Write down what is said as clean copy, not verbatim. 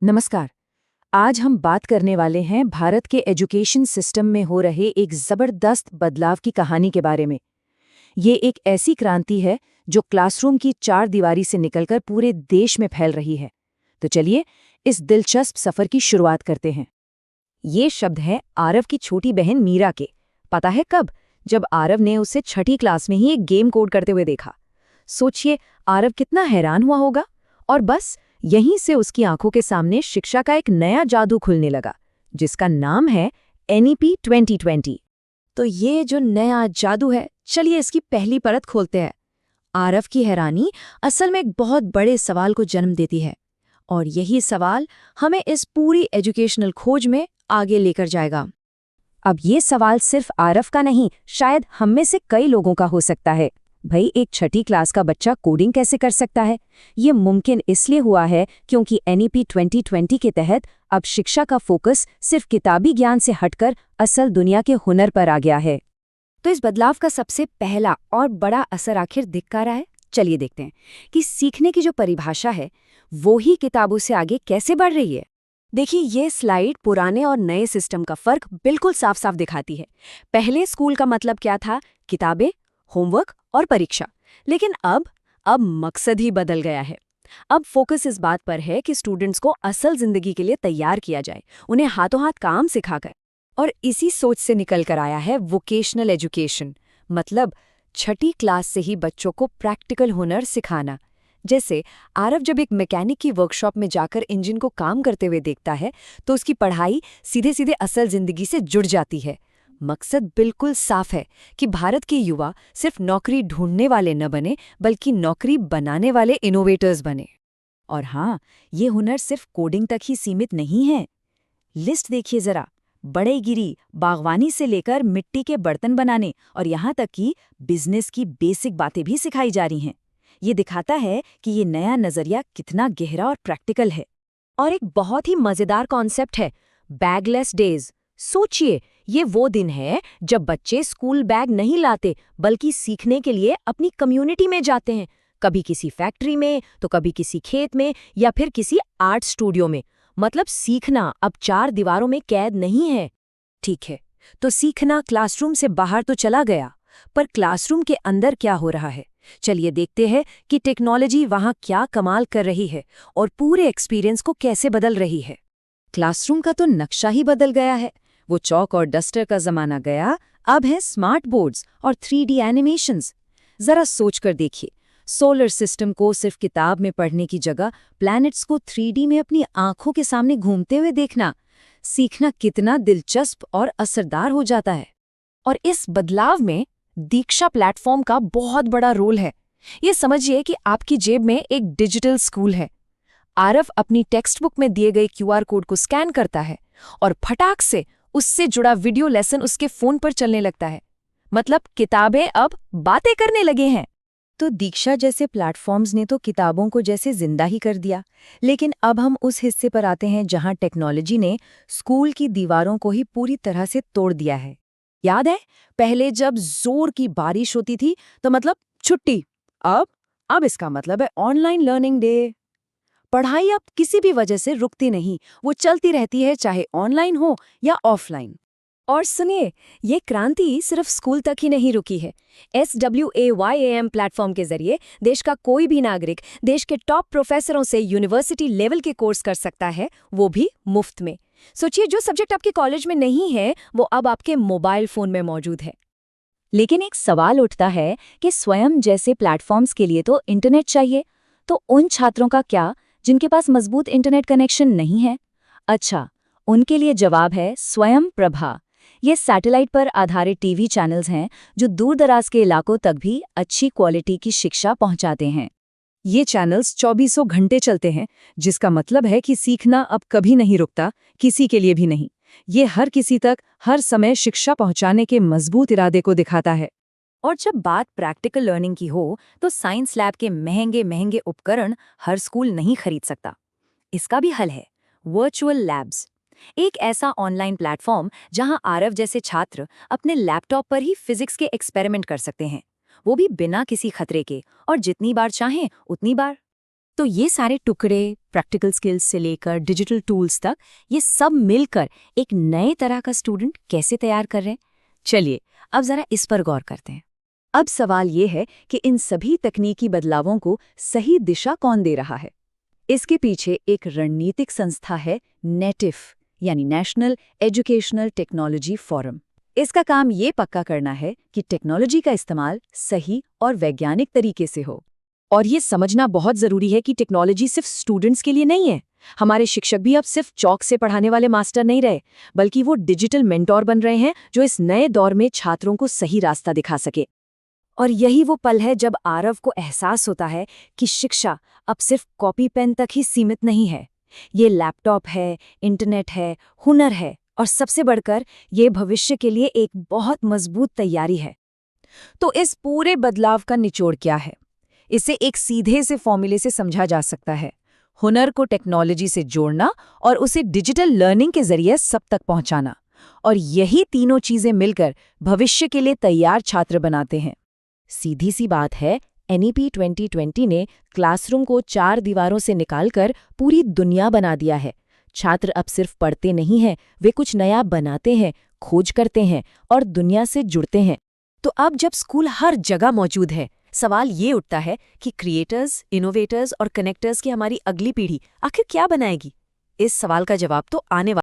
नमस्कार। आज हम बात करने वाले हैं भारत के एजुकेशन सिस्टम में हो रहे एक जबरदस्त बदलाव की कहानी के बारे में। ये एक ऐसी क्रांति है जो क्लासरूम की चार दीवारी से निकलकर पूरे देश में फैल रही है। तो चलिए इस दिलचस्प सफर की शुरुआत करते हैं। ये शब्द है आरव की छोटी बहन मीरा के। पता है कब? जब आरव ने उसे छठी क्लास में ही एक गेम कोड करते हुए देखा। सोचिए आरव कितना हैरान हुआ होगा। और बस यहीं से उसकी आंखों के सामने शिक्षा का एक नया जादू खुलने लगा, जिसका नाम है एनईपी 2020। तो ये जो नया जादू है, चलिए इसकी पहली परत खोलते हैं। आरव की हैरानी असल में एक बहुत बड़े सवाल को जन्म देती है, और यही सवाल हमें इस पूरी एजुकेशनल खोज में आगे लेकर जाएगा। अब ये सवाल सिर्फ आरव का नहीं, शायद हम में से कई लोगों का हो सकता है। भाई, एक छठी क्लास का बच्चा कोडिंग कैसे कर सकता है? ये मुमकिन इसलिए हुआ है क्योंकि एनईपी 2020 के तहत अब शिक्षा का फोकस सिर्फ किताबी ज्ञान से हटकर असल दुनिया के हुनर पर आ गया है। तो इस बदलाव का सबसे पहला और बड़ा असर आखिर दिख क्या रहा है? चलिए देखते हैं कि सीखने की जो परिभाषा है वो ही किताबों से आगे कैसे बढ़ रही है। देखिए, ये स्लाइड पुराने और नए सिस्टम का फर्क बिल्कुल साफ साफ दिखाती है। पहले स्कूल का मतलब क्या था? किताबें, होमवर्क और परीक्षा। लेकिन अब मकसद ही बदल गया है। अब फोकस इस बात पर है कि स्टूडेंट्स को असल जिंदगी के लिए तैयार किया जाए, उन्हें हाथों हाथ काम सिखाकर। और इसी सोच से निकल कर आया है वोकेशनल एजुकेशन, मतलब छठी क्लास से ही बच्चों को प्रैक्टिकल हुनर सिखाना। जैसे आरव जब एक मैकेनिक की वर्कशॉप में जाकर इंजन को काम करते हुए देखता है, तो उसकी पढ़ाई सीधे सीधे असल जिंदगी से जुड़ जाती है। मकसद बिल्कुल साफ है कि भारत के युवा सिर्फ नौकरी ढूंढने वाले न बने, बल्कि नौकरी बनाने वाले इनोवेटर्स बने। और हाँ, ये हुनर सिर्फ कोडिंग तक ही सीमित नहीं है। लिस्ट देखिए जरा। बढ़ईगिरी, बागवानी से लेकर मिट्टी के बर्तन बनाने और यहाँ तक कि बिजनेस की बेसिक बातें भी सिखाई जा रही हैं। ये दिखाता है कि ये नया नजरिया कितना गहरा और प्रैक्टिकल है। और एक बहुत ही मजेदार कॉन्सेप्ट है, बैगलेस डेज। सोचिए, ये वो दिन है जब बच्चे स्कूल बैग नहीं लाते, बल्कि सीखने के लिए अपनी कम्युनिटी में जाते हैं। कभी किसी फैक्ट्री में, तो कभी किसी खेत में, या फिर किसी आर्ट स्टूडियो में। मतलब सीखना अब चार दीवारों में कैद नहीं है। ठीक है, तो सीखना क्लासरूम से बाहर तो चला गया, पर क्लासरूम के अंदर क्या हो रहा है? चलिए देखते हैं कि टेक्नोलॉजी वहाँ क्या कमाल कर रही है और पूरे एक्सपीरियंस को कैसे बदल रही है। क्लासरूम का तो नक्शा ही बदल गया है। वो चौक और डस्टर का जमाना गया, अब है स्मार्ट बोर्ड्स और 3D एनिमेशंस। जरा सोचकर देखिए, सोलर सिस्टम को सिर्फ किताब में पढ़ने की जगह प्लैनेट्स को 3D में अपनी आंखों के सामने घूमते हुए देखना। सीखना कितना दिलचस्प और असरदार हो जाता है। और इस बदलाव में दीक्षा प्लेटफॉर्म का बहुत बड़ा रोल है। ये समझिए कि आपकी जेब में एक डिजिटल स्कूल है। आरव अपनी टेक्स्ट बुक में दिए गए QR कोड को स्कैन करता है और फटाक से उससे जुड़ा वीडियो लेसन उसके फोन पर चलने लगता है। मतलब किताबें अब बातें करने लगे हैं। तो दीक्षा जैसे प्लेटफॉर्म्स ने तो किताबों को जैसे जिंदा ही कर दिया। लेकिन अब हम उस हिस्से पर आते हैं जहां टेक्नोलॉजी ने स्कूल की दीवारों को ही पूरी तरह से तोड़ दिया है। याद है, पहले जब जोर की बारिश होती थी तो मतलब छुट्टी। अब इसका मतलब है ऑनलाइन लर्निंग डे। पढ़ाई अब किसी भी वजह से रुकती नहीं, वो चलती रहती है, चाहे ऑनलाइन हो या ऑफलाइन। और सुनिए, ये क्रांति सिर्फ स्कूल तक ही नहीं रुकी है। SWAYAM प्लेटफॉर्म के जरिए देश का कोई भी नागरिक देश के टॉप प्रोफेसरों से यूनिवर्सिटी लेवल के कोर्स कर सकता है, वो भी मुफ्त में। सोचिए, जो सब्जेक्ट आपके कॉलेज में नहीं है वो अब आपके मोबाइल फोन में मौजूद है। लेकिन एक सवाल उठता है कि स्वयं जैसे प्लेटफॉर्म्स के लिए तो इंटरनेट चाहिए, तो उन छात्रों का क्या जिनके पास मजबूत इंटरनेट कनेक्शन नहीं है? अच्छा, उनके लिए जवाब है स्वयं प्रभा। ये सैटेलाइट पर आधारित टीवी चैनल्स हैं जो दूर-दराज के इलाकों तक भी अच्छी क्वालिटी की शिक्षा पहुंचाते हैं। ये चैनल्स 24 घंटे चलते हैं, जिसका मतलब है कि सीखना अब कभी नहीं रुकता, किसी के लिए भी नहीं। ये हर किसी तक हर समय शिक्षा पहुंचाने के मजबूत इरादे को दिखाता है। और जब बात प्रैक्टिकल लर्निंग की हो, तो साइंस लैब के महंगे महंगे उपकरण हर स्कूल नहीं खरीद सकता। इसका भी हल है, वर्चुअल लैब्स। एक ऐसा ऑनलाइन प्लेटफॉर्म जहां आरव जैसे छात्र अपने लैपटॉप पर ही फिजिक्स के एक्सपेरिमेंट कर सकते हैं, वो भी बिना किसी खतरे के, और जितनी बार चाहें उतनी बार। तो ये सारे टुकड़े, प्रैक्टिकल स्किल्स से लेकर डिजिटल टूल्स तक, ये सब मिलकर एक नए तरह का स्टूडेंट कैसे तैयार कर रहे हैं? चलिए अब जरा इस पर गौर करते हैं। अब सवाल ये है कि इन सभी तकनीकी बदलावों को सही दिशा कौन दे रहा है? इसके पीछे एक रणनीतिक संस्था है, नेटिफ, यानी नेशनल एजुकेशनल टेक्नोलॉजी फोरम। इसका काम ये पक्का करना है कि टेक्नोलॉजी का इस्तेमाल सही और वैज्ञानिक तरीके से हो। और ये समझना बहुत ज़रूरी है कि टेक्नोलॉजी सिर्फ स्टूडेंट्स के लिए नहीं है। हमारे शिक्षक भी अब सिर्फ चौक से पढ़ाने वाले मास्टर नहीं रहे, बल्कि वो डिजिटल मेंटोर बन रहे हैं जो इस नए दौर में छात्रों को सही रास्ता दिखा सके। और यही वो पल है जब आरव को एहसास होता है कि शिक्षा अब सिर्फ कॉपी पेन तक ही सीमित नहीं है। ये लैपटॉप है, इंटरनेट है, हुनर है, और सबसे बढ़कर ये भविष्य के लिए एक बहुत मजबूत तैयारी है। तो इस पूरे बदलाव का निचोड़ क्या है? इसे एक सीधे से फॉर्मूले से समझा जा सकता है। हुनर को टेक्नोलॉजी से जोड़ना और उसे डिजिटल लर्निंग के जरिए सब तक पहुंचाना। और यही तीनों चीजें मिलकर भविष्य के लिए तैयार छात्र बनाते हैं। सीधी सी बात है, NEP 2020 ने क्लासरूम को 4 दीवारों से निकालकर पूरी दुनिया बना दिया है। छात्र अब सिर्फ पढ़ते नहीं हैं, वे कुछ नया बनाते हैं, खोज करते हैं और दुनिया से जुड़ते हैं। तो अब जब स्कूल हर जगह मौजूद है, सवाल ये उठता है कि क्रिएटर्स, इनोवेटर्स और कनेक्टर्स की हमारी अगली पीढ़ी आखिर क्या बनाएगी? इस सवाल का जवाब तो आने वाला